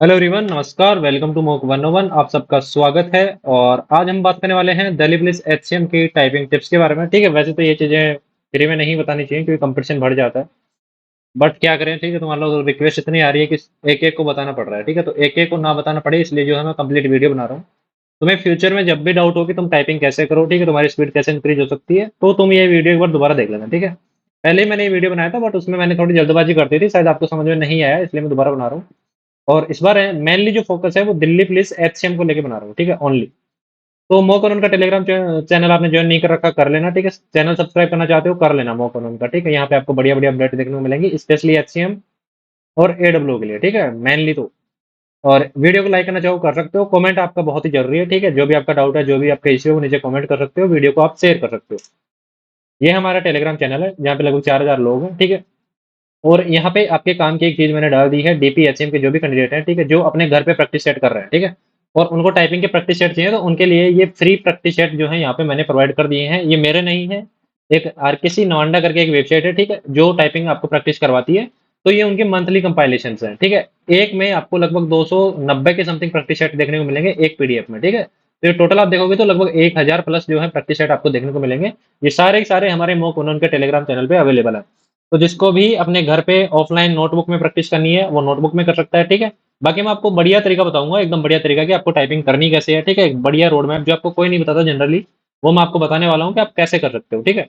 Hello everyone, नमस्कार। Welcome to mock 101। आप सबका स्वागत है। और आज हम बात करने वाले हैं दिल्ली पुलिस एचसीएम की टाइपिंग टिप्स के बारे में। ठीक है, वैसे तो ये चीज़ें फ्री में नहीं बतानी चाहिए क्योंकि कंपटीशन बढ़ जाता है। बट क्या करें, ठीक है, तुम्हारा लोग रिक्वेस्ट इतनी आ रही है कि एक एक को बताना पड़ रहा है। ठीक है, तो एक एक को ना बताना पड़े इसलिए जो है मैं कंप्लीट वीडियो बना रहा हूँ। तुम्हें फ्यूचर में जब भी डाउट हो कि तुम टाइपिंग कैसे करो, ठीक है, तुम्हारी स्पीड कैसे इंक्रीज हो सकती है, तो तुम ये वीडियो एक बार दोबारा देख लेना। ठीक है, पहले ही मैंने ये वीडियो बनाया था बट उसमें मैंने थोड़ी जल्दबाजी कर दी थी, शायद आपको समझ में नहीं आया, इसलिए मैं दोबारा बना रहा हूँ। और इस बार मेनली जो फोकस है वो दिल्ली पुलिस एचसीएम को लेके बना रहा हूँ। ठीक है, ओनली। तो मो कानून का टेलीग्राम चैनल आपने ज्वाइन नहीं कर रखा, कर लेना। ठीक है, चैनल सब्सक्राइब करना चाहते हो कर लेना मो कानून का। ठीक है, यहाँ पे आपको बढ़िया बढ़िया अपडेट देखने को मिलेंगी, स्पेशली एचसीएम और एडब्ल्यू के लिए। ठीक है, मेनली तो। और वीडियो को लाइक करना चाहो कर सकते हो। कमेंट आपका बहुत ही जरूरी है। ठीक है, जो भी आपका डाउट है, जो भी आपका इश्यू है, वो नीचे कमेंट कर सकते हो, वीडियो को आप शेयर कर सकते हो। ये हमारा टेलीग्राम चैनल है जहाँ पे लगभग 4000 लोग हैं। ठीक है, और यहाँ पे आपके काम की एक चीज मैंने डाल दी है, डीपीएचएम के जो भी कैंडिडेट हैं, ठीक है, जो अपने घर पे प्रैक्टिस सेट कर रहे हैं, ठीक है, और उनको टाइपिंग के प्रैक्टिस सेट चाहिए, तो उनके लिए ये फ्री प्रैक्टिस सेट जो है यहाँ पे मैंने प्रोवाइड कर दिए हैं। ये मेरे नहीं है, एक आरकेसी नवांडा करके एक वेबसाइट है, ठीक है, जो टाइपिंग आपको प्रैक्टिस करवाती है। तो ये उनके मंथली कंपाइलेशन हैं। ठीक है, एक में आपको लगभग 290 के समथिंग प्रैक्टिस सेट देखने को मिलेंगे एक पीडीएफ में। ठीक है, तो ये टोटल आप देखोगे तो लगभग 1000 प्लस जो है प्रैक्टिस सेट आपको देखने को मिलेंगे। ये सारे के सारे हमारे मोक उनके टेलीग्राम चैनल पे अवेलेबल है। तो जिसको भी अपने घर पे ऑफलाइन नोटबुक में प्रैक्टिस करनी है वो नोटबुक में कर सकता है। ठीक है, बाकी मैं आपको बढ़िया तरीका बताऊंगा, एकदम बढ़िया तरीका कि आपको टाइपिंग करनी कैसे है। ठीक है, एक बढ़िया रोड मैप जो आपको कोई नहीं बताता जनरली, वो मैं आपको बताने वाला हूँ कि आप कैसे कर सकते हो। ठीक है,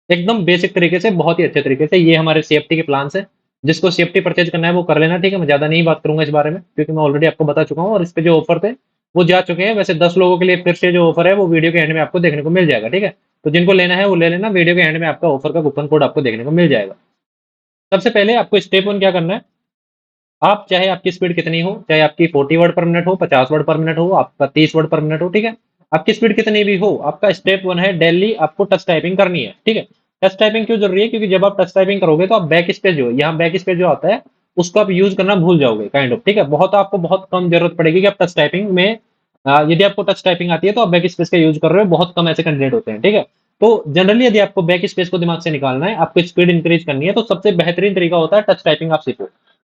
एकदम बेसिक तरीके से, बहुत ही अच्छे तरीके से। ये हमारे सेफ्टी के प्लान है, जिसको सेफ्टी परचेज करना है वो कर लेना। ठीक है, मैं ज्यादा नहीं बात करूंगा इस बारे में क्योंकि मैं ऑलरेडी आपको बता चुका हूँ, और इस पे जो ऑफर थे वो जा चुके हैं। वैसे 10 लोगों के लिए फिर से जो ऑफर है वो वीडियो के एंड में आपको देखने को मिल जाएगा। ठीक है, तो जिनको लेना है वो ले लेना, वीडियो के एंड में आपका ऑफर का कूपन कोड आपको देखने को मिल जाएगा। सबसे पहले आपको स्टेप वन क्या करना है, आप चाहे आपकी स्पीड कितनी हो, चाहे आपकी 40 वर्ड पर मिनट हो, 50 वर्ड पर मिनट हो, आपका 30 वर्ड पर मिनट हो, ठीक है, आपकी स्पीड कितनी भी हो, आपका स्टेप वन है डेली आपको टच टाइपिंग करनी है। ठीक है, टच टाइपिंग क्यों जरूरी है, क्योंकि जब आप टच टाइपिंग करोगे तो आप बैक स्पेस जो यहाँ बैक स्पेस जो आता है उसको आप यूज करना भूल जाओगे काइंड ऑफ। ठीक है, बहुत आपको बहुत कम जरूरत पड़ेगी कि आप टच टाइपिंग में यदि आपको टच टाइपिंग आती है तो आप बैक स्पेस का यूज कर रहे हो, बहुत कम ऐसे कैंडिडेट होते हैं। ठीक है, तो जनरली यदि आपको बैक स्पेस को दिमाग से निकालना है, आपको स्पीड इंक्रीज करनी है, तो सबसे बेहतरीन तरीका होता है टच टाइपिंग आप सीखो।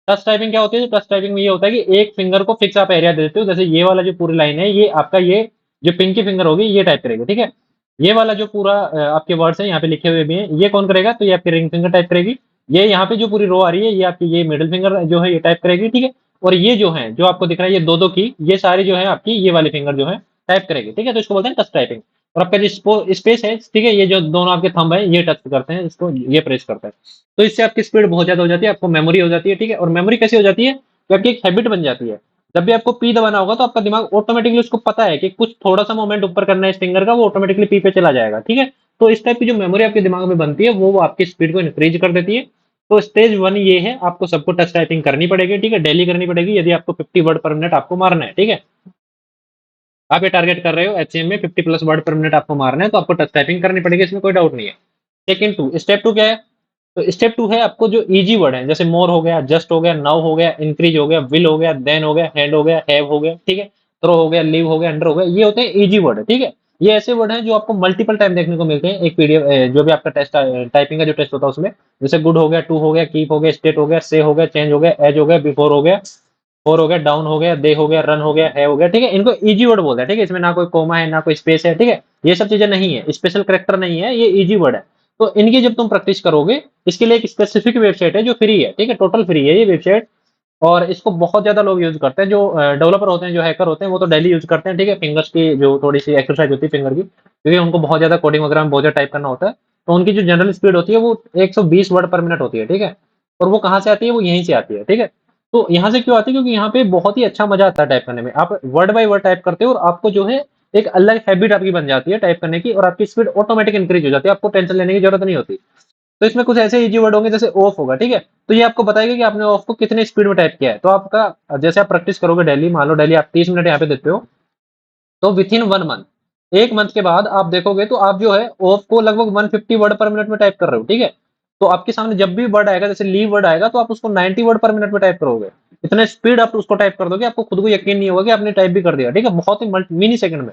टच टाइपिंग क्या होती है, टच टाइपिंग में ये होता है कि एक फिंगर को फिक्स आप एरिया दे देते हो, जैसे ये वाला जो पूरी लाइन है ये आपका, ये जो पिंकी फिंगर होगी ये टाइप करेगी। ठीक है, ये वाला जो पूरा आपके वर्ड्स है यहाँ पे लिखे हुए भी हैं, ये कौन करेगा, तो ये आपकी रिंग फिंगर टाइप करेगी। ये यहाँ पे जो पूरी रो आ रही है ये आपकी ये मिडिल फिंगर जो है ये टाइप करेगी। ठीक है, और ये जो है जो आपको दिख रहा है ये दो दो की, ये सारी जो है आपकी ये वाली फिंगर जो है टाइप करेगी। ठीक है, तो इसको बोलते हैं टच टाइपिंग। और आपका जो स्पेस है, ठीक है, ये जो दोनों आपके थंब है ये टच करते हैं, इसको ये प्रेस करते हैं। तो इससे आपकी स्पीड बहुत ज्यादा हो जाती है, आपको मेमोरी हो जाती है। ठीक है, और मेमोरी कैसी हो जाती है कि आपकी एक हैबिट बन जाती है। जब भी आपको पी दबाना होगा तो आपका दिमाग ऑटोमेटिकली, उसको पता है कि कुछ थोड़ा सा मोमेंट ऊपर करना है इस फिंगर का, वो ऑटोमेटिकली पी पे चला जाएगा। ठीक है, तो इस टाइप की जो मेमोरी आपके दिमाग में बनती है वो आपकी स्पीड को इंक्रीज कर देती है। तो स्टेज वन ये है, आपको सबको टच टाइपिंग करनी पड़ेगी। ठीक है, डेली करनी पड़ेगी यदि आपको 50 वर्ड पर मिनट आपको मारना है। ठीक है, आप ये टारगेट कर रहे हो एचसीएम में 50 प्लस वर्ड पर मिनट आपको मारना है, तो आपको टच टाइपिंग करनी पड़ेगी, इसमें कोई डाउट नहीं है। सेकंड टू, स्टेप टू क्या है, तो स्टेप टू है आपको जो इजी वर्ड है, जैसे मोर हो गया, जस्ट हो गया, नाउ हो गया, इंक्रीज हो गया, विल हो गया, देन हो गया, हैंड हो गया, हैव हो गया, ठीक है, थ्रो हो गया, लीव हो गया, अंडर हो गया, ये होते हैं इजी वर्ड। ठीक है, ये ऐसे वर्ड हैं जो आपको मल्टीपल टाइम देखने को मिलते हैं एक पीडीएफ, जो भी आपका टेस्ट टाइपिंग का जो टेस्ट होता है उसमें। जैसे गुड हो गया, टू हो गया, कीप हो गया, स्टेट हो गया, से हो गया, चेंज हो गया, एज हो गया, बिफोर हो गया, फोर हो गया, डाउन हो गया, दे हो गया, रन हो गया, है हो गया। ठीक है, इनको इजी वर्ड बोलते हैं। ठीक है, इसमें ना कोई कोमा है ना कोई स्पेस है। ठीक है, ये सब चीजें नहीं है, स्पेशल करेक्टर नहीं है, ये इजी वर्ड है। तो इनकी जब तुम प्रैक्टिस करोगे, इसके लिए एक स्पेसिफिक वेबसाइट है जो फ्री है। ठीक है, टोटल फ्री है ये वेबसाइट, और इसको बहुत ज्यादा लोग यूज करते हैं, जो डेवलपर होते हैं, जो हैकर होते हैं, वो तो डेली यूज करते हैं। ठीक है, फिंगर्स की जो थोड़ी सी एक्सरसाइज होती है फिंगर की, क्योंकि उनको बहुत ज्यादा कोडिंग वगैरह में बहुत ज्यादा टाइप करना होता है, तो उनकी जो जनरल स्पीड होती है वो 120 वर्ड पर मिनट होती है। ठीक है, और वो कहाँ से आती है, वो यहीं से आती है। ठीक है, तो यहाँ से क्यों आती है, क्योंकि यहाँ पे बहुत ही अच्छा मजा आता है टाइप करने में। आप वर्ड बाय वर्ड टाइप करते हो और आपको जो है एक अलग हैबिट आपकी बन जाती है टाइप करने की, और आपकी स्पीड ऑटोमेटिक इंक्रीज हो जाती है, आपको टेंशन लेने की जरूरत नहीं होती। तो इसमें कुछ ऐसे इजी वर्ड होंगे जैसे ऑफ होगा। ठीक है, तो ये आपको बताएगा कि आपने ऑफ को कितने स्पीड में टाइप किया है। तो आपका जैसे आप प्रैक्टिस करोगे डेली, मान लो डेली आप 30 मिनट यहाँ पे देते हो, तो विथ इन 1 मंथ, एक मंथ के बाद आप देखोगे तो आप जो है ऑफ को लगभग 150 वर्ड पर मिनट में टाइप कर रहे हो। ठीक है, तो आपके सामने जब भी वर्ड आएगा, जैसे लीव वर्ड आएगा, तो आप उसको 90 वर्ड पर मिनट में टाइप करोगे। इतने स्पीड आप उसको टाइप कर दोगे, आपको खुद को यकीन नहीं होगा कि आपने टाइप भी कर दिया। ठीक है, बहुत ही मिनी सेकंड में।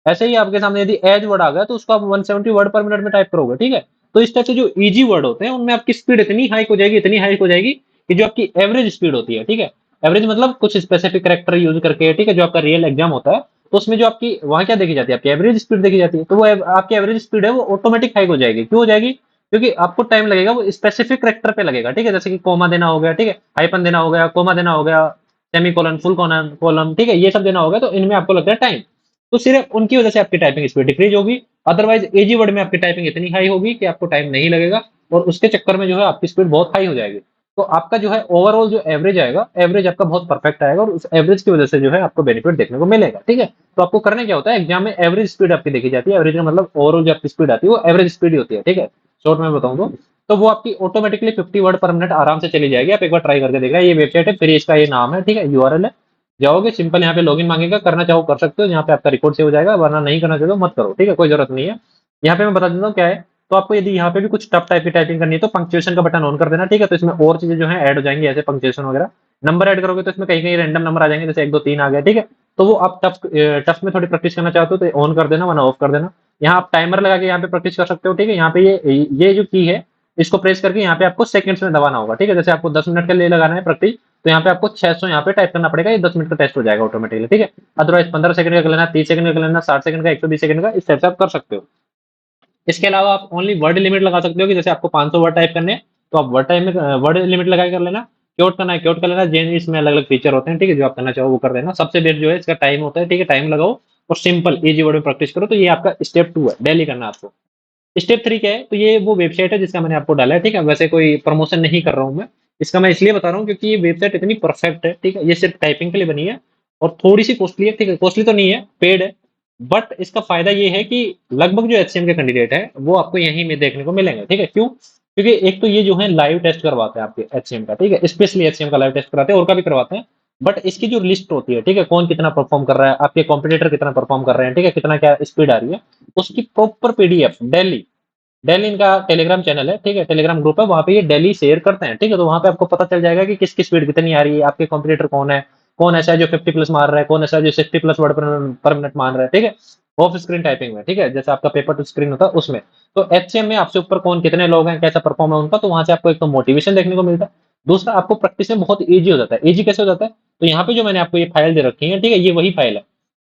ऐसे ही आपके सामने यदि एज वर्ड आ गया तो उसको आप 170 वर्ड पर मिनट में टाइप करोगे। ठीक है, तो इस टाइप से जो इजी वर्ड होते हैं उनमें आपकी स्पीड इतनी हाइक हो जाएगी, इतनी हाइक हो जाएगी कि जो आपकी एवरेज स्पीड होती है, ठीक है, एवरेज मतलब कुछ स्पेसिफिक करेक्टर यूज करके, ठीक है, जो आपका रियल एग्जाम होता है, तो उसमें जो आपकी वहां क्या देखी जाती है, आपकी एवरेज स्पीड देखी जाती है। तो वो आपकी एवरेज स्पीड है वो ऑटोमेटिक हाइक हो जाएगी। क्यों हो जाएगी? क्योंकि आपको टाइम लगेगा वो स्पेसिफिक करेक्टर पे लगेगा, ठीक है, जैसे कि कोमा देना हो गया, ठीक है, हाइपन देना हो गया, कोमा देना हो गया, semi colon, full colon column, ठीक है, ये सब देना होगा, तो इनमें आपको लगता है टाइम। तो सिर्फ उनकी वजह से आपकी टाइपिंग स्पीड डिक्रीज होगी। अदरवाइज एजी वर्ड में आपकी टाइपिंग इतनी हाई होगी कि आपको टाइम नहीं लगेगा, और उसके चक्कर में जो है आपकी स्पीड बहुत हाई हो जाएगी। तो आपका जो है ओवरऑल जो एवरेज आएगा, एवरेज आपका बहुत परफेक्ट आएगा, और उस एवरेज की वजह से जो है आपको बेनिफिट देखने को मिलेगा, ठीक है। तो आपको करने क्या होता है, एग्जाम में एवरेज स्पीड आपकी देखी जाती है। एवरेज का मतलब ओवरऑल जो आपकी स्पीड आती है वो एवरेज स्पीड ही होती है, ठीक है, शॉर्ट में बताऊं तो वो आपकी ऑटोमेटिकली 50 वर्ड पर मिनट आराम से चली जाएगी। आप एक बार ट्राई करके देख रहे हैं, ये वेबसाइट है, फ्री, इसका ये नाम है, ठीक है, यूआरएल है। जाओगे सिंपल, यहाँ पे लॉगिन मांगेगा, करना चाहो कर सकते हो, यहाँ पे आपका रिकॉर्ड सेव हो जाएगा, वरना नहीं करना चाहते हो मत करो, ठीक है, कोई जरूरत नहीं है। यहाँ पे मैं बता देता हूँ क्या है। तो आपको यदि यहाँ पे भी कुछ टफ टाइप की टाइपिंग करनी है तो पंक्चुएशन का बटन ऑन कर देना, ठीक है। तो इसमें और चीजें जो है ऐड हो जाएंगी, ऐसे पंक्चुएशन वगैरह। नंबर ऐड करोगे तो इसमें कहीं कहीं रैंडम नंबर आ जाएंगे, जैसे 1 2 3 आ गया, ठीक है। तो वो आप टफ टफ में थोड़ी प्रैक्टिस करना चाहते हो तो ऑन कर देना, वरना ऑफ कर देना। यहाँ आप टाइमर लगा के यहाँ पे प्रैक्टिस कर सकते हो, ठीक है। यहाँ पे ये जो की है, इसको प्रेस करके यहाँ पे आपको सेकंड्स में दबाना होगा, ठीक है। जैसे आपको 10 मिनट के लिए लगाना है प्रैक्टिस, तो यहाँ पे आपको 600 यहाँ पे टाइप करना पड़ेगा, ये 10 मिनट का टेस्ट हो जाएगा ऑटोमेटिकली, ठीक है। अदरवाइज 15 सेकंड का कर लेना, 30 सेकंड का कर लेना, 60 सेकंड का, 120 सेकंड का, इस टाइप से आप कर सकते हो। इसके अलावा आप ओनली वर्ड लिमिट लगा सकते हो कि जैसे आपको 500 वर्ड टाइप करने हैं, तो आप वर्ड टाइम में वर्ड लिमिट लगा के कर लेना। क्योट करना है क्योट कर लेना, जेन इसमें अलग अलग फीचर होते हैं, ठीक है, जो आप करना चाहो वो कर देना। सबसे बेस्ट जो है इसका टाइम होता है, ठीक है, टाइम लगाओ और सिंपल इजी वर्ड में प्रैक्टिस करो। तो ये आपका स्टेप 2 है, डेली करना आपको। स्टेप 3 क्या है, तो ये वो वेबसाइट है जिसका मैंने आपको डाला है, ठीक है। वैसे कोई प्रमोशन नहीं कर रहा हूँ मैं, इसका मैं इसलिए बता रहा हूँ क्योंकि ये वेबसाइट इतनी परफेक्ट है, ठीक है। ये सिर्फ टाइपिंग के लिए बनी है और थोड़ी सी कॉस्टली है, ठीक है, कॉस्टली तो नहीं है, पेड है। बट इसका फायदा ये है कि लगभग जो एचसीएम के कैंडिडेट है वो आपको यहीं में देखने को मिलेंगे, ठीक है। क्यों? क्योंकि एक तो ये जो है लाइव टेस्ट करवाते हैं आपके एचसीएम का, ठीक है, स्पेशली एचसीएम का लाइव टेस्ट कराते हैं, और का भी करवाते हैं। बट इसकी जो लिस्ट होती है, ठीक है, कौन कितना परफॉर्म कर रहा है, आपके कॉम्पिटिटर कितना परफॉर्म कर रहे हैं, ठीक है, कितना क्या स्पीड आ रही है, उसकी प्रॉपर पीडीएफ डेली, डेली इनका टेलीग्राम चैनल है, ठीक है, टेलीग्राम ग्रुप है, वहां पे ये डेली शेयर करते हैं, ठीक है। तो वहां पे आपको पता चल जाएगा कि किसकी स्पीड कितनी आ रही है, आपके कॉम्पिटिटर कौन है, कौन ऐसा है जो 50 प्लस मार रहा है, कौन ऐसा है जो 60 प्लस वर्ड पर मिनट मार रहा है, ठीक है, ऑफ स्क्रीन टाइपिंग में, ठीक है, जैसे आपका पेपर टू स्क्रीन होता है उसमें। तो एचसीएम में आपसे ऊपर कौन कितने लोग हैं, कैसा परफॉर्म है उनका, तो वहां से आपको एक तो मोटिवेशन देखने को मिलता है, दूसरा आपको प्रैक्टिस में बहुत ईजी हो जाता है। ईजी कैसे हो जाता है? तो यहाँ पे जो मैंने आपको ये फाइल दे रखी है, ठीक है, ये वही फाइल है।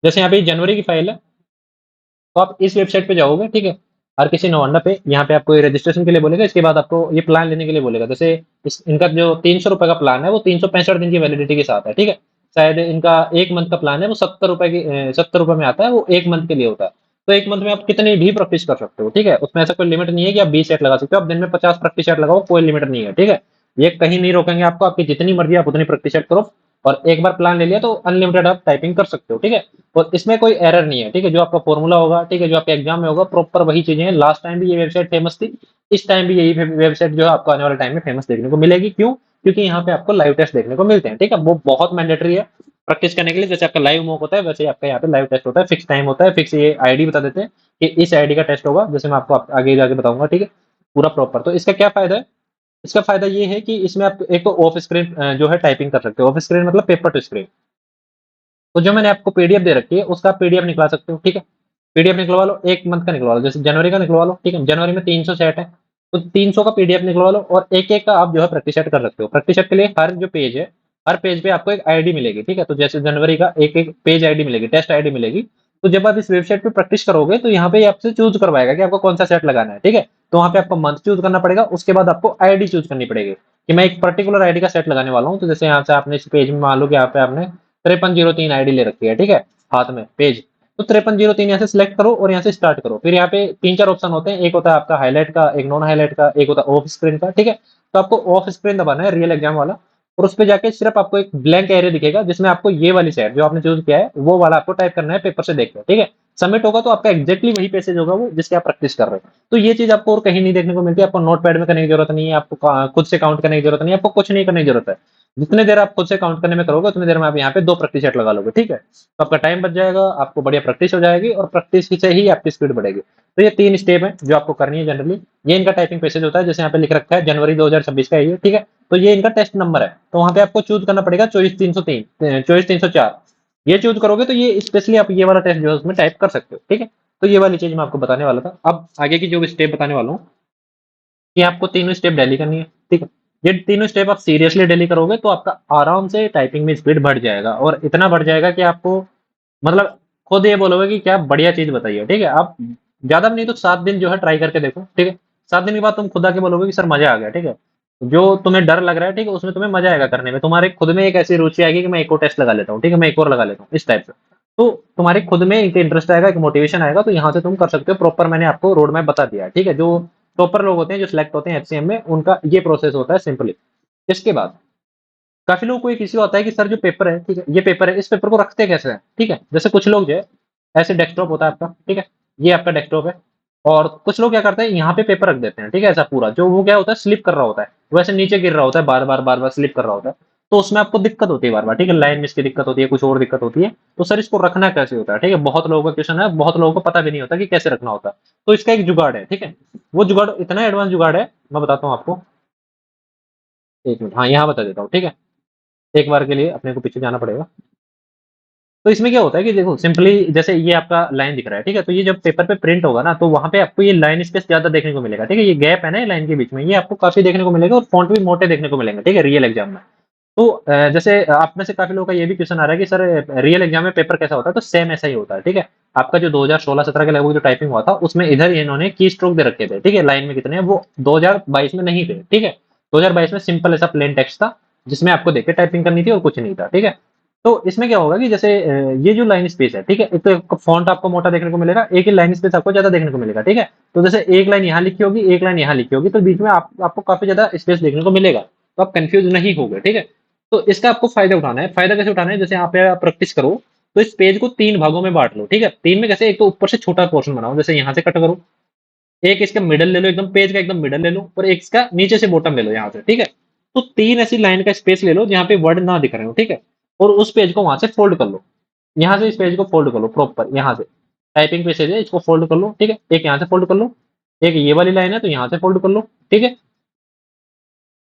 जैसे यहाँ पे जनवरी की फाइल है, तो आप इस वेबसाइट पे जाओगे, ठीक है, हर किसी नवान्ना पे, यहाँ पे आपको रजिस्ट्रेशन के लिए बोलेगा, इसके बाद आपको ये प्लान लेने के लिए बोलेगा। जैसे इनका जो 300 रुपए का प्लान है वो 365 दिन की वैलिडिटी के साथ है, ठीक है। शायद इनका 1 मंथ का प्लान है वो 70 रुपए की 70 रुपए में आता है, वो 1 मंथ के लिए होता है। तो 1 मंथ में आप कितनी भी प्रैक्टिस कर सकते हो, ठीक है, उसमें ऐसा कोई लिमिट नहीं है कि आप 20 सेट लगा सकते हो, आप दिन में 50 प्रैक्टिस सेट लगाओ, कोई लिमिट नहीं है, ठीक है। ये कहीं नहीं रोकेंगे आपको, आपकी जितनी मर्जी आप उतनी प्रैक्टिस सेट करो, और एक बार प्लान ले लिया तो अनलिमिटेड आप टाइपिंग कर सकते हो, ठीक है। और इसमें कोई एरर नहीं है, ठीक है, जो आपका फॉर्मूला होगा, ठीक है, जो आपके एग्जाम में होगा, प्रॉपर वही चीजें हैं। लास्ट टाइम भी ये वेबसाइट फेमस थी, इस टाइम भी यही वेबसाइट जो है आपको आने वाले टाइम में फेमस देखने को मिलेगी। क्यों? क्योंकि यहाँ पे आपको लाइव टेस्ट देखने को मिलते हैं, ठीक है, वो बहुत मैंडेटरी है प्रैक्टिस करने के लिए। जैसे आपका लाइव मॉक होता है, वैसे ही आपका यहाँ पे लाइव टेस्ट होता है, फिक्स टाइम होता है, फिक्स ये आईडी बता देते हैं कि इस आईडी का टेस्ट होगा, जैसे मैं आपको आगे जाके बताऊंगा, ठीक है, पूरा प्रॉपर। तो इसका क्या फायदा है? इसका फायदा ये है कि इसमें आप एक तो ऑफ स्क्रीन जो है टाइपिंग कर सकते हो, ऑफ स्क्रीन मतलब पेपर टू स्क्रीन। तो जो मैंने आपको पीडीएफ दे रखी है उसका पीडीएफ निकला सकते हो, ठीक है। पीडीएफ निकलवा लो, 1 मंथ का निकलवा लो, जैसे जनवरी का निकलवा लो, ठीक है, जनवरी में 300 सेट है, तो 300 का पीडीएफ निकलवा लो, और एक एक का आप जो है प्रैक्टिस सेट कर सकते हो। प्रैक्टिस सेट के लिए हर जो पेज है, हर पेज पे आपको एक आईडी मिलेगी, ठीक है। तो जैसे जनवरी का एक एक पेज आईडी मिलेगी, टेस्ट आईडी मिलेगी। तो जब आप इस वेबसाइट पे प्रैक्टिस करोगे तो यहाँ पे आपसे चूज करवाएगा कि आपको कौन सा सेट लगाना है, ठीक है। तो वहाँ पे आपको मंथ चूज करना पड़ेगा, उसके बाद आपको आईडी चूज करनी पड़ेगी कि मैं एक पर्टिकुलर आईडी का सेट लगाने वाला हूँ। तो जैसे यहाँ से आपने इस पेज में मान लो कि यहाँ पे आपने 5303 आईडी ले रखी है, ठीक है, हाथ में पेज। तो 5303 यहाँ से सिलेक्ट करो और यहाँ से स्टार्ट करो। फिर यहाँ पे 3 4 ऑप्शन होते हैं, एक होता है आपका हाईलाइट का, एक नॉन हाईलाइट का, एक होता है ऑफ स्क्रीन का, ठीक है। तो आपको ऑफ स्क्रीन दबाना है, रियल एग्जाम वाला, और उस पर जाके सिर्फ आपको एक ब्लैंक एरिया दिखेगा जिसमें आपको ये वाली साइड जो आपने चूज किया है वो वाला आपको टाइप करना है पेपर से देख के, ठीक है। सबमिट होगा तो आपका एग्जैक्टली वही पैसेज होगा वो जिसके आप प्रैक्टिस कर रहे हो। तो ये चीज आपको और कहीं नहीं देखने को मिलती है। आपको नोट पैड में करने की जरूरत नहीं है, आपको खुद से काउंट करने की जरूरत नहीं है, आपको कुछ नहीं करने की जरूरत है। जितने देर आप खुद से काउंट करने में करोगे उतनी देर में आप यहाँ पे 2 प्रैक्टिस सेट लगा लोगे, ठीक है। तो आपका टाइम बच जाएगा, आपको बढ़िया प्रैक्टिस हो जाएगी, और प्रैक्टिस से ही आपकी स्पीड बढ़ेगी। तो ये 3 स्टेप है जो आपको करनी है जनरली। ये इनका टाइपिंग पैसेज होता है, जैसे यहाँ पे लिख रखा है जनवरी 2026 का है ये, ठीक है। तो ये इनका टेस्ट नंबर है, तो वहां पे आपको चूज करना पड़ेगा 24303, 24304। ये चूज करोगे तो ये स्पेशली आप ये वाला टेस्ट जो है उसमें टाइप कर सकते हो, ठीक है। तो ये वाली चीज मैं आपको बताने वाला था। अब आगे की जो स्टेप बताने वाला हूँ कि आपको तीनों स्टेप डेली करनी है, ठीक है। ये तीनों स्टेप आप सीरियसली डेली करोगे तो आपका आराम से टाइपिंग में स्पीड बढ़ जाएगा, और इतना बढ़ जाएगा कि आपको मतलब खुद ये बोलोगे कि क्या बढ़िया चीज़ बताई है, ठीक है? आप ज़्यादा भी नहीं तो 7 दिन जो है ट्राई करके देखो, ठीक है? 7 दिन के बाद तुम खुद आके बोलोगे कि सर मज़ा आ गया, ठीक है? जो तुम्हें डर लग रहा है, ठीक है? उसमें तुम्हें मज़ा आएगा करने में, तुम्हारे खुद में एक ऐसी रुचि आएगी कि मैं एक और टेस्ट लगा लेता हूँ, ठीक है? मैं एक और लगा लेता हूँ, इस टाइप से। तो तुम्हारे खुद में एक इंटरेस्ट आएगा, एक मोटिवेशन आएगा, तो यहाँ से तुम कर सकते हो। प्रॉपर मैंने आपको रोड मैप बता दिया है, ठीक है? जो टॉपर लोग होते हैं, जो सिलेक्ट होते हैं एचसीएम में, उनका ये प्रोसेस होता है सिंपली। इसके बाद काफ़ी लोगों को एक इश्यू आता है कि सर जो पेपर है, ठीक है? ये पेपर है, इस पेपर को रखते कैसे हैं, ठीक है? जैसे कुछ लोग जो है, ऐसे डेस्कटॉप होता है आपका, ठीक है? ये आपका डेस्कटॉप है, और कुछ लोग क्या करते हैं, यहाँ पे पेपर रख देते हैं, ठीक है? ऐसा पूरा, जो वो क्या होता है, स्लिप कर रहा होता है, वैसे नीचे गिर रहा होता है, बार-बार स्लिप कर रहा होता है। तो उसमें आपको दिक्कत होती है बार-बार, ठीक है? लाइन मिस की दिक्कत होती है, कुछ और दिक्कत होती है। तो सर इसको रखना कैसे होता है, ठीक है? बहुत लोगों का क्वेश्चन है, बहुत लोगों को पता भी नहीं होता कि कैसे रखना होता है। तो इसका एक जुगाड़ है, ठीक है? वो जुगाड़ इतना एडवांस जुगाड़ है, मैं बताता हूँ आपको। 1 मिनट, हाँ, यहाँ बता देता हूँ, ठीक है? एक बार के लिए अपने को पीछे जाना पड़ेगा। तो इसमें क्या होता है कि देखो सिंपली जैसे ये आपका लाइन दिख रहा है, ठीक है? तो ये जब पेपर पे प्रिंट होगा ना, तो वहाँ पे आपको ये लाइन स्पेस ज़्यादा देखने को मिलेगा, ठीक है? ये गैप है ना ये लाइन के बीच में, ये आपको काफ़ी देखने को मिलेगा, और फ़ॉन्ट भी मोटे देखने को मिलेंगे, ठीक है? रियल एग्ज़ाम में। तो जैसे आप में से काफ़ी लोगों का ये भी क्वेश्चन आ रहा है कि सर रियल एग्ज़ाम में पेपर कैसा होता है? तो सेम ऐसा ही होता है, ठीक है? आपका जो 2016-17 के लगभग जो टाइपिंग हुआ था, उसमें इधर इन्होंने की स्ट्रोक दे रखे थे, ठीक है? लाइन में कितने हैं, वो 2022 में नहीं थे, ठीक है? 2022 में सिंपल ऐसा प्लेन टेक्स्ट था, जिसमें आपको देख के टाइपिंग करनी थी और कुछ नहीं था, ठीक है? तो इसमें क्या होगा कि जैसे ये जो लाइन स्पेस है, ठीक है? एक तो फ़ॉन्ट आपको मोटा देखने को मिलेगा, एक ही लाइन स्पेस आपको ज़्यादा देखने को मिलेगा, ठीक है? तो जैसे एक लाइन यहाँ लिखी होगी, एक लाइन यहाँ लिखी होगी, तो बीच में आपको काफ़ी ज़्यादा स्पेस देखने को मिलेगा, तो आप कन्फ्यूज़ नहीं होगे, ठीक है? तो इसका आपको फ़ायदा उठाना है। फ़ायदा कैसे उठाना है? जैसे यहाँ पे आप प्रैक्टिस करो, तो इस पेज को 3 भागों में बाँट लो, ठीक है? 3 में कैसे? एक तो ऊपर से छोटा पोर्शन बनाओ, जैसे यहाँ से कट करो, एक इसका मिडल ले लो, एकदम पेज का एकदम मिडल ले लो, और एक इसका नीचे से बॉटम ले लो यहाँ से, ठीक है? तो 3 ऐसी लाइन का स्पेस ले लो जहाँ पे वर्ड ना दिख रहे हो, ठीक है? और उस पेज को वहाँ से फ़ोल्ड कर लो। यहाँ से इस पेज को फ़ोल्ड कर लो प्रॉपर, यहाँ से। टाइपिंग पेज है, इसको फ़ोल्ड कर लो, ठीक है? एक यहाँ से फ़ोल्ड कर लो, एक ये वाली लाइन है तो यहाँ से फ़ोल्ड कर लो, ठीक है?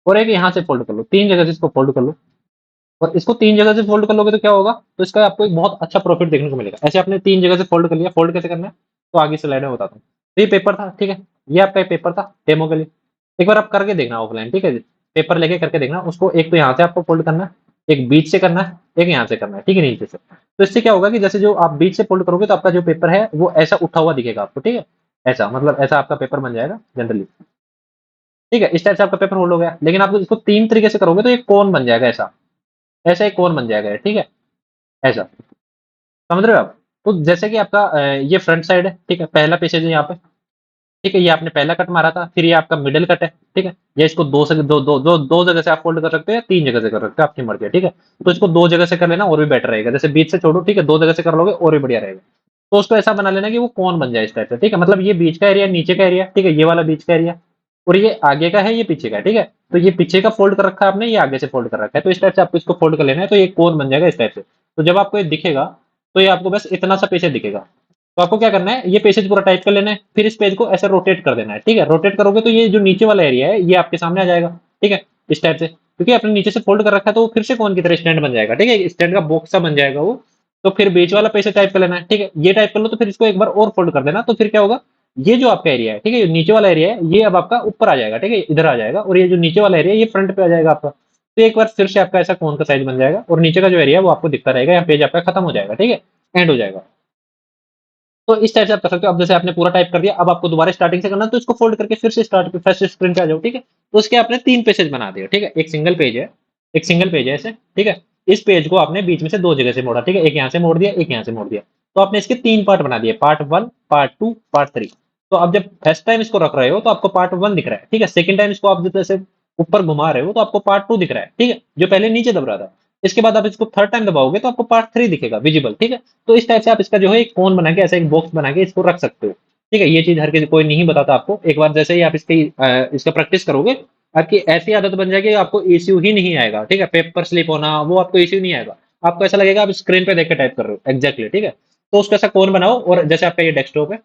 और एक यहाँ से फ़ोल्ड कर लो, 3 जगह से इसको फ़ोल्ड कर लो। और इसको 3 जगह से फ़ोल्ड कर लोगे तो क्या होगा? तो इसका आपको एक बहुत अच्छा प्रॉफ़िट देखने को मिलेगा। ऐसे आपने 3 जगह से फ़ोल्ड कर लिया, फ़ोल्ड कैसे करना है? तो आगे स्लाइड में बताता हूँ। तो ये पेपर था, ठीक है? ये आपका एक पेपर था डेमो के लिए। एक बार आप करके देखना ऑफ़लाइन, ठीक है? पेपर लेके करके देखना, उसको एक तो यहाँ से आपको फ़ोल्ड करना है, एक बीच से करना है, एक यहाँ से करना है, ठीक है? नीचे से। तो इससे क्या होगा कि जैसे जो आप बीच से फ़ोल्ड करोगे तो आपका जो पेपर है वो ऐसा उठा हुआ दिखेगा आपको, ठीक है? ऐसा मतलब ऐसा आपका पेपर बन जाएगा जनरली, ठीक है? इस टाइप से आपका पेपर होल्ड हो गया। लेकिन आप इसको 3 तरीके से करोगे तो एक कोन बन जाएगा ऐसा। ऐसा एक कोन बन जाएगा ये, ठीक है? ऐसा। समझ रहे हो आप? तो जैसे कि आपका ये फ्रंट साइड है, ठीक है? पहला पैसेज है यहाँ पे, ठीक है? ये आपने पहला कट मारा था, फिर ये आपका मिडल कट है, ठीक है? या इसको 2 से 2 जगह से आप फ़ोल्ड कर सकते हो या 3 जगह से कर सकते हो, आपकी मर्ज़ी है, ठीक है? तो इसको 2 जगह से कर लेना और भी बेटर रहेगा। जैसे बीच से छोड़ो, ठीक है? 2 जगह से कर लोगे और भी बढ़िया रहेगा। तो उसको ऐसा बना लेना कि वो कोन बन जाए इस टाइप से, ठीक है? मतलब ये बीच का एरिया, नीचे का एरिया, ठीक है? ये वाला बीच का एरिया, और ये आगे का है, ये पीछे का है, ठीक है? तो ये पीछे का फ़ोल्ड कर रखा है आपने, ये आगे से फ़ोल्ड कर रखा है। तो इस टाइप से आपको इसको फ़ोल्ड कर लेना है, तो ये कोन बन जाएगा इस टाइप से। तो जब आपको ये दिखेगा, तो ये आपको बस इतना सा पैसेज दिखेगा। तो आपको क्या करना है, ये पैसेज पूरा टाइप कर लेना है, फिर इस पेज को ऐसे रोटेट कर देना है, ठीक है? रोटेट करोगे तो ये जो नीचे वाला एरिया है, ये आपके सामने आ जाएगा, ठीक है? इस टाइप से, क्योंकि आपने नीचे से फ़ोल्ड कर रखा है, तो वो फिर से कोन की तरह स्टैंड बन जाएगा, ठीक है? स्टैंड का बॉक्स सा बन जाएगा वो। तो फिर बीच वाला पैसेज टाइप कर लेना है, ठीक है? ये टाइप कर लो, तो फिर इसको एक बार और फ़ोल्ड कर देना, तो फिर क्या होगा, ये जो आपका एरिया है, ठीक है? ये नीचे वाला एरिया है, ये अब आपका ऊपर आ जाएगा, ठीक है? इधर आ जाएगा, और ये जो नीचे वाला एरिया है, ये फ्रंट पे आ जाएगा आपका। तो एक बार फिर से आपका ऐसा कोन का साइज़ बन जाएगा, और नीचे का जो एरिया है, वो आपको दिखता रहेगा, यहाँ पेज आपका खत्म हो जाएगा, ठीक है? एंड हो जाएगा। तो इस टाइप से आप कर सकते हो। अब जैसे आपने पूरा टाइप कर दिया, अब आपको दोबारा स्टार्टिंग से करना है, तो इसको फोल्ड करके फिर से स्टार्ट पे फर्स्ट स्क्रीन पे आ जाओ, ठीक है? तो उसके आपने 3 पेजेज़ बना दिए, ठीक है? एक सिंगल पेज है ऐसे, ठीक है? इस पेज को आपने बीच में से 2 जगह से मोड़ा, ठीक है? एक यहाँ से मोड़ दिया, एक यहाँ से मोड़ दिया। तो आपने इसके 3 पार्ट बना दिए, पार्ट 1, पार्ट 2, पार्ट 3। तो अब जब फर्स्ट टाइम इसको रख रहे हो, तो आपको पार्ट 1 दिख रहा है, ठीक है? सेकंड टाइम इसको आप जब ऐसे ऊपर घुमा रहे हो, तो आपको पार्ट 2 दिख रहा है, ठीक है? जो पहले नीचे दब रहा था। इसके बाद आप इसको थर्ड टाइम दबाओगे, तो आपको पार्ट 3 दिखेगा विजिबल, ठीक है? तो इस टाइप से आप इसका जो है एक कोन बना के, ऐसा एक बॉक्स बना के इसको रख सकते हो, ठीक है? ये चीज़ हर किसी कोई नहीं बताता आपको। एक बार जैसे ही आप इसका प्रैक्टिस करोगे, आपकी ऐसी आदत बन जाएगी, आपको इश्यू ही नहीं आएगा, ठीक है? पेपर स्लिप होना, वो आपको इश्यू नहीं आएगा। आपको ऐसा लगेगा आप स्क्रीन पे देख के टाइप कर रहे हो, एग्ज़ैक्टली, ठीक है? तो उसका ऐसा कोन बनाओ, और जैसे आपका ये डेस्कटॉप है,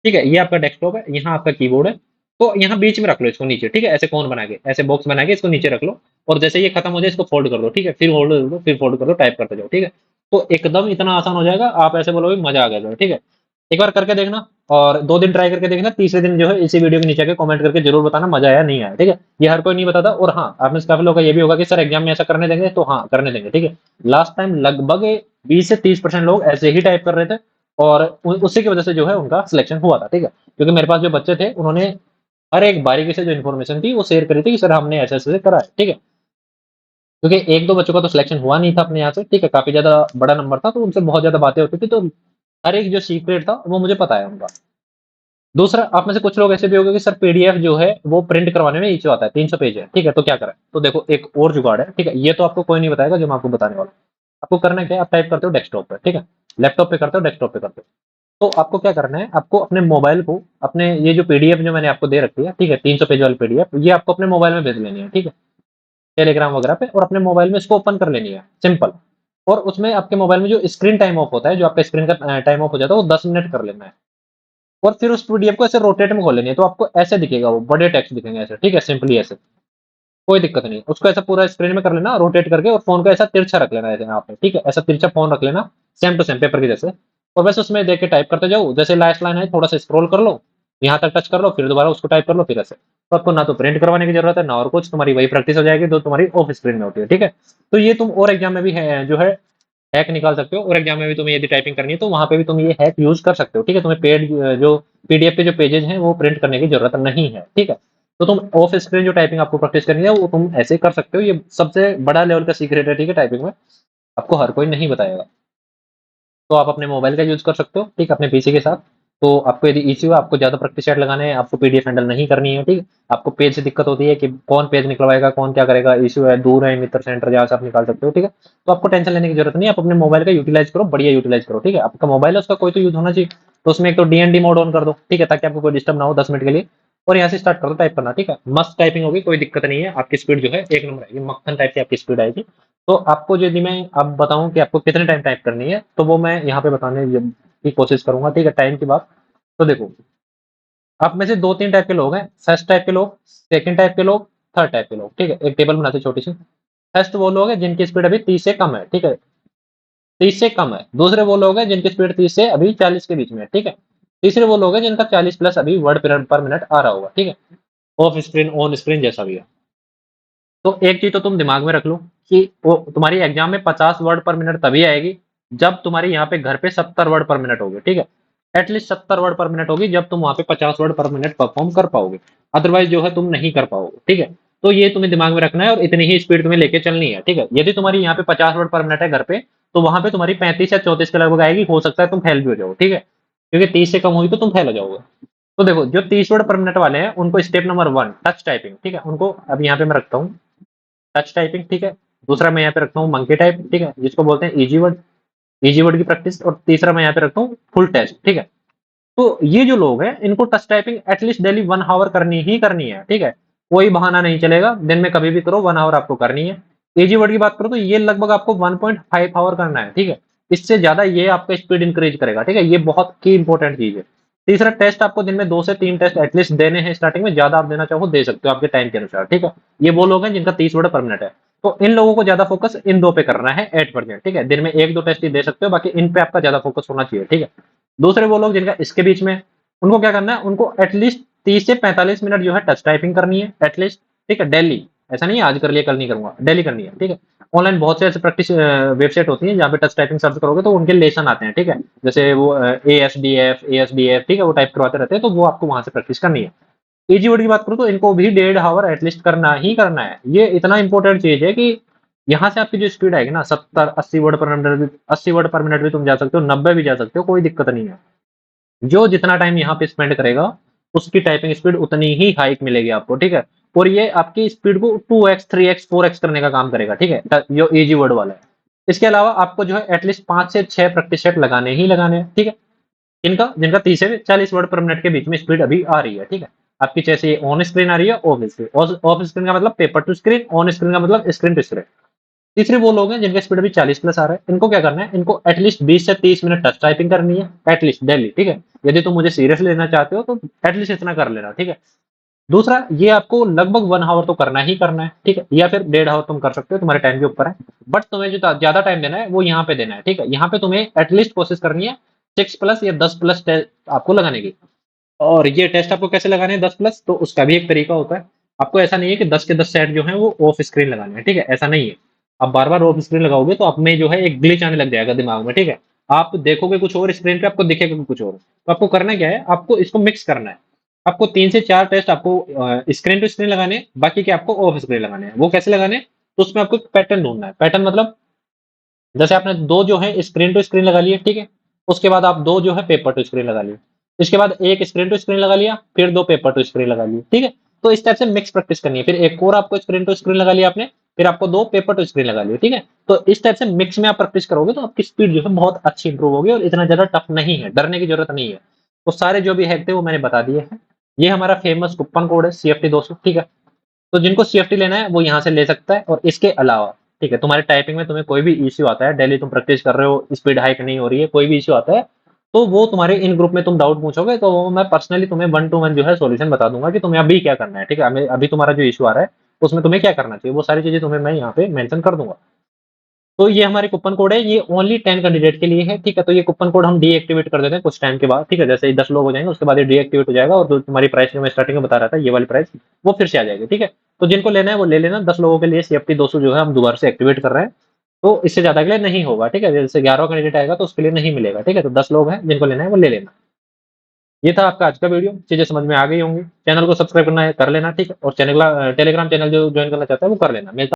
ठीक है? ये आपका डेस्कटॉप है, यहाँ आपका कीबोर्ड है, तो यहाँ बीच में रख लो इसको नीचे, ठीक है? ऐसे कोन बना के, ऐसे बॉक्स बना के इसको नीचे रख लो, और जैसे ये खत्म हो जाए इसको फोल्ड कर दो, ठीक है? फिर होल्ड कर दो, फिर फोल्ड कर दो, टाइप करते जाओ, ठीक है? तो एकदम इतना आसान हो जाएगा, आप ऐसे बोलोगे मज़ा आ गया सर, ठीक है? एक बार करके देखना और 2 दिन ट्राई करके देखना, तीसरे दिन जो है इसी वीडियो के नीचे आके कमेंट करके जरूर बताना मजा आया नहीं आया, ठीक है। ये हर कोई नहीं बताता। और हाँ, आप में से काफी लोगों का ये भी होगा कि सर एग्जाम में ऐसा करने देंगे, तो हाँ करने देंगे, ठीक है। लास्ट टाइम लगभग 20 से 30% लोग ऐसे ही टाइप कर रहे थे और उसी की वजह से जो है उनका सिलेक्शन हुआ था, ठीक है। क्योंकि मेरे पास जो बच्चे थे उन्होंने हर एक बारीकी से जो इन्फॉर्मेशन थी वो शेयर करी थी कि सर हमने ऐसे ऐसे करा है, ठीक है। क्योंकि एक दो बच्चों का तो सिलेक्शन हुआ नहीं था अपने यहाँ से, ठीक है, काफी ज्यादा बड़ा नंबर था, तो उनसे बहुत ज्यादा बातें होती थी, तो हर एक जो सीक्रेट था वो मुझे पता है उनका। दूसरा, आप में से कुछ लोग ऐसे भी होंगे कि सर पीडीएफ जो है वो प्रिंट करवाने में इश्यू आता है, 300 पेज है, ठीक है, तो क्या करें। तो देखो एक और जुगाड़ है, ठीक है, ये तो आपको कोई नहीं बताएगा जो मैं आपको बताने वाला हूं। आपको करना क्या है, आप टाइप करते हो डेस्कटॉप पे, ठीक है, लैपटॉप पे करते हो, डेस्कटॉप पे करते हो, तो आपको क्या करना है, आपको अपने मोबाइल को, अपने ये जो पीडीएफ जो मैंने आपको दे रखी है, ठीक है, 300 पेज वाली पीडीएफ, ये आपको अपने मोबाइल में भेज लेनी है, ठीक है, टेलीग्राम वगैरह पे, और अपने मोबाइल में इसको ओपन कर लेनी है, सिंपल। और उसमें आपके मोबाइल में जो स्क्रीन टाइम ऑफ होता है, जो आपका स्क्रीन का टाइम ऑफ हो जाता है, वो 10 मिनट कर लेना है। और फिर उस पीडीएफ को ऐसे रोटेट में खोल लेनी है, तो आपको ऐसे दिखेगा, वो बड़े टेक्स्ट दिखेंगे ऐसे, ठीक है, सिंपली ऐसे, कोई दिक्कत नहीं। उसको ऐसा पूरा स्क्रीन में कर लेना रोटेट करके, और फोन को ऐसा तिरछा रख लेना है यहाँ पे, ठीक है, ऐसा तिरछा फोन रख लेना, सेम टू सेम पेपर की जैसे। और बस उसमें देख के टाइप करते जाओ, जैसे लास्ट लाइन है थोड़ा सा स्क्रॉल कर लो, यहाँ तक टच कर लो, फिर दोबारा उसको टाइप कर लो, फिर ऐसे। तो आपको ना तो प्रिंट करवाने की जरूरत है ना और कुछ, तुम्हारी वही प्रैक्टिस हो जाएगी जो तुम्हारी ऑफ स्क्रीन में होती है, ठीक है। तो ये तुम और एग्जाम में भी है जो है हैक निकाल सकते हो, और एग्जाम में भी तुम्हें यदि टाइपिंग करनी है तो वहां पे भी तुम ये हैक यूज कर सकते हो, ठीक है। तुम्हें पेड जो पीडीएफ के जो पेजेस हैं वो प्रिंट करने की जरूरत नहीं है, ठीक है। तो तुम ऑफ स्क्रीन जो टाइपिंग आपको प्रैक्टिस करनी है वो तुम ऐसे कर सकते हो, ये सबसे बड़ा लेवल का सीक्रेट है, ठीक है, टाइपिंग में, आपको हर कोई नहीं बताएगा। तो आप अपने मोबाइल का यूज कर सकते हो, ठीक है, अपने पीसी के साथ। तो आपको यदि इश्यू है, आपको ज्यादा प्रैक्टिस सेट लगाने हैं, आपको पीडीएफ हैंडल नहीं करनी है, ठीक है, आपको पेज से दिक्कत होती है कि कौन पेज निकलवाएगा, कौन क्या करेगा, इश्यू है, दूर है मित्र सेंटर जहाँ से आप निकाल सकते हो, ठीक है। तो आपको टेंशन लेने की जरूरत नहीं है, आप अपने मोबाइल का यूटिलाइज करो, बढ़िया यूटिलाइज करो, ठीक है। आपका मोबाइल है उसका कोई तो यूज होना चाहिए, तो उसमें एक तो डीएनडी मोड ऑन कर दो, ठीक है, ताकि आपको कोई डिस्टर्ब ना हो 10 मिनट के लिए। और यहाँ से स्टार्ट कर दो टाइप करना, ठीक है, मस्त टाइपिंग होगी, कोई दिक्कत नहीं है, आपकी स्पीड जो है एक नंबर आएगी, मक्खन टाइप की आपकी स्पीड आएगी। तो आपको यदि मैं अब बताऊं कि आपको कितने टाइम टाइप करनी है, तो वो मैं यहाँ पे बताने की कोशिश करूंगा, ठीक है, टाइम की बात। तो देखो, आप में से 2-3 टाइप के लोग हैं, फर्स्ट टाइप के लोग, सेकंड टाइप के लोग, थर्ड टाइप के लोग, ठीक है, एक टेबल बनाते हैं छोटी सी। फर्स्ट वो लोग हैं जिनकी स्पीड अभी 30 से कम है, ठीक है, 30 से कम है। दूसरे वो लोग हैं जिनकी स्पीड 30 से अभी 40 के बीच में है, ठीक है। तीसरे वो लोग हैं जिनका 40 प्लस अभी वर्ड पर मिनट आ रहा होगा, ठीक है, ऑफ स्क्रीन ऑन स्क्रीन जैसा भी है। तो एक चीज तो तुम दिमाग में रख लो कि वो तुम्हारी एग्जाम में 50 वर्ड पर मिनट तभी आएगी जब तुम्हारी यहाँ पे घर पे 70 वर्ड पर मिनट होगी, ठीक है। एटलीस्ट 70 वर्ड पर मिनट होगी जब तुम वहां पे 50 वर्ड पर मिनट परफॉर्म कर पाओगे, अदरवाइज जो है तुम नहीं कर पाओगे, ठीक है। तो ये तुम्हें दिमाग में रखना है और इतनी ही स्पीड तुम्हें लेके चलनी है, ठीक है। यदि तुम्हारी यहाँ पे 50 वर्ड पर मिनट है घर पे, तो वहां पे तुम्हारी 35 या 34 के लगभग आएगी, हो सकता है तुम फेल भी हो जाओ, ठीक है, क्योंकि 30 से कम हुई तो तुम फेल हो जाओगे। तो देखो, जो 30 वर्ड पर मिनट वाले हैं उनको स्टेप नंबर 1 टच टाइपिंग, ठीक है, उनको अब यहाँ पे मैं रखता हूँ टच टाइपिंग, ठीक है। दूसरा मैं यहाँ पे रखता हूँ मंकी टाइप, ठीक है, जिसको बोलते हैं इजी वर्ड की प्रैक्टिस। और तीसरा मैं यहाँ पे रखता हूँ फुल टेस्ट, ठीक है। तो ये जो लोग हैं इनको touch typing at least daily 1 hour करनी ही करनी है, ठीक है। कोई बहाना नहीं चलेगा, दिन में कभी भी करो, 1 आवर आपको करनी है। इजी वर्ड की बात करो तो ये लगभग आपको 1.5 आवर करना है, ठीक है। इससे ज्यादा ये आपका स्पीड इंक्रीज करेगा, ठीक है, ये बहुत की इंपॉर्टेंट चीज है। तीसरा, टेस्ट आपको दिन में 2 से 3 टेस्ट एटलीस्ट देने हैं स्टार्टिंग में, ज्यादा आप देना चाहो दे सकते हो आपके टाइम के अनुसार, ठीक है। ये वो लोग हैं जिनका 30 वर्ड पर मिनट है, तो इन लोगों को ज्यादा फोकस इन दो पे करना है 8%, ठीक है। दिन में 1-2 टेस्ट ही दे सकते हो, बाकी इन पे आपका ज्यादा फोकस होना चाहिए, ठीक है। दूसरे वो लोग जिनका इसके बीच में, उनको क्या करना है, उनको एटलीस्ट 30 से 45 मिनट जो है टच टाइपिंग करनी है एटलीस्ट, ठीक है, डेली। ऐसा नहीं है आज कर लिया कल नहीं करूंगा, डेली करनी है, ठीक है। ऑनलाइन बहुत से ऐसे प्रैक्टिस वेबसाइट होती है जहाँ पे टच टाइपिंग सर्च करोगे तो उनके लेसन आते हैं, ठीक है, जैसे वो ASDF, ठीक है, वो टाइप करवाते रहते हैं, तो वो आपको वहां से प्रैक्टिस करनी है। इजी वर्ड की बात करूँ तो इनको भी 1.5 आवर एटलीस्ट करना ही करना है, ये इतना इंपॉर्टेंट चीज है कि यहाँ से आपकी जो स्पीड आएगी ना 70-80 वर्ड पर मिनट, 80 वर्ड पर मिनट भी तुम जा सकते हो, 90 भी जा सकते हो, कोई दिक्कत नहीं है। जो जितना टाइम यहाँ पे स्पेंड करेगा उसकी टाइपिंग स्पीड उतनी ही हाइक मिलेगी आपको, ठीक है। और ये आपकी स्पीड को 2x 3x 4x करने का काम करेगा, ठीक है, जो इजी वर्ड वाला है। इसके अलावा आपको जो है एटलीस्ट 5 से 6 प्रैक्टिस सेट लगाने ही लगाने हैं, ठीक है। इनका जिनका 30 से 40 वर्ड पर मिनट के बीच में स्पीड अभी आ रही है, ठीक है। आपकी जैसे ऑन स्क्रीन आ रही है, ऑफ स्क्रीन, ऑफ स्क्रीन का मतलब paper two screen, on screen का मतलब स्क्रीन टू स्क्रीन। तीसरे वो लोग हैं जिनका स्पीड अभी 40 प्लस आ रहा है, इनको क्या करना है, इनको एटलीस्ट 20 से 30 मिनट टच टाइपिंग करनी है एटलीस्ट डेली, ठीक है। यदि तुम मुझे सीरियस लेना चाहते हो तो एटलीस्ट इतना कर लेना, ठीक है। दूसरा, ये आपको लगभग 1 आवर तो करना ही करना है, ठीक है, या फिर 1.5 आवर तुम कर सकते हो, तुम्हारे टाइम के ऊपर है। बट तुम्हें जो ज्यादा टाइम देना है वो यहाँ पे देना है, ठीक है। यहाँ पे तुम्हें एटलीस्ट कोशिश करनी है 6+ या 10+ टेस्ट आपको लगाने की। और ये टेस्ट आपको कैसे लगाने हैं 10+, तो उसका भी एक तरीका होता है। आपको ऐसा नहीं है कि 10 के 10 सेट जो हैं वो ऑफ स्क्रीन लगाने हैं, ठीक है? ऐसा नहीं है। आप बार-बार ऑफ स्क्रीन लगाओगे तो आप में जो है एक ग्लिच आने लग जाएगा दिमाग में, ठीक है? आप देखोगे कुछ और स्क्रीन पे, आपको दिखेगा कुछ और। तो आपको करना क्या है, आपको इसको मिक्स करना है। आपको 3 से 4 टेस्ट आपको स्क्रीन टू स्क्रीन लगाने हैं, बाकी के आपको ऑफ स्क्रीन लगाने हैं। वो कैसे लगाने हैं? तो उसमें आपको एक पैटर्न ढूँढना है। पैटर्न मतलब जैसे आपने 2 जो है स्क्रीन टू स्क्रीन लगा लिए, ठीक है? उसके बाद आप 2 जो है पेपर टू स्क्रीन लगा लिए। इसके बाद 1 स्क्रीन टू स्क्रीन लगा लिया, फिर 2 पेपर टू स्क्रीन लगा लिए, ठीक है? तो इस टाइप से मिक्स प्रैक्टिस करनी है। फिर एक और आपको स्क्रीन टू स्क्रीन लगा लिया आपने, फिर आपको 2 पेपर टू स्क्रीन लगा लिए, ठीक है? तो इस टाइप से मिक्स में आप प्रैक्टिस करोगे तो आपकी स्पीड जो है बहुत अच्छी इंप्रूव होगी और इतना ज़्यादा टफ नहीं है, डरने की ज़रूरत नहीं है। तो सारे जो भी हैक थे वो मैंने बता दिए हैं। ये हमारा फेमस कूपन कोड है सीएफटी 200, ठीक है? तो जिनको सीएफटी लेना है वो यहाँ से ले सकता है। और इसके अलावा ठीक है, तुम्हारे टाइपिंग में तुम्हें कोई भी इश्यू आता है, डेली तुम प्रैक्टिस कर रहे हो, स्पीड हाइक नहीं हो रही है, कोई भी इश्यू आता है, तो वो तुम्हारे इन ग्रुप में तुम डाउट पूछोगे तो वो मैं पर्सनली तुम्हें 1 टू 1 जो है सॉल्यूशन बता दूंगा कि तुम्हें अभी क्या करना है, ठीक है? अभी तुम्हारा जो इश्यू आ रहा है उसमें तुम्हें क्या करना चाहिए, वो सारी चीजें तुम्हें मैं यहाँ पे मेंशन कर दूंगा। तो ये हमारे कूपन कोड है, ये ओनली 10 कैंडिडेट के लिए है, ठीक है? तो ये कूपन कोड हम डीएक्टिवेट कर देते हैं कुछ टाइम के बाद, ठीक है? जैसे ही 10 लोग हो जाएंगे उसके बाद ये डीएक्टिवेट हो जाएगा और जो तुम्हारी प्राइस जो मैं स्टार्टिंग में बता रहा था ये वाली प्राइस, वो फिर से आ जाएगी, ठीक है? तो जिनको लेना है वो ले लेना। 10 लोगों के लिए सीएफटी 200 जो है हम दोबारा से एक्टिवेट कर रहे हैं। तो इससे ज्यादा के लिए नहीं होगा, ठीक है? जैसे 11 कैंडिडेट आएगा तो उसके लिए नहीं मिलेगा, ठीक है? तो 10 लोग हैं जिनको लेना है वो ले लेना। ये था आपका आज का वीडियो, चीजें समझ में आ गई होंगी। चैनल को सब्सक्राइब करना है कर लेना, ठीक है? और चैनल टेलीग्राम चैनल जो ज्वाइन करना चाहता है वो कर लेना। मिलता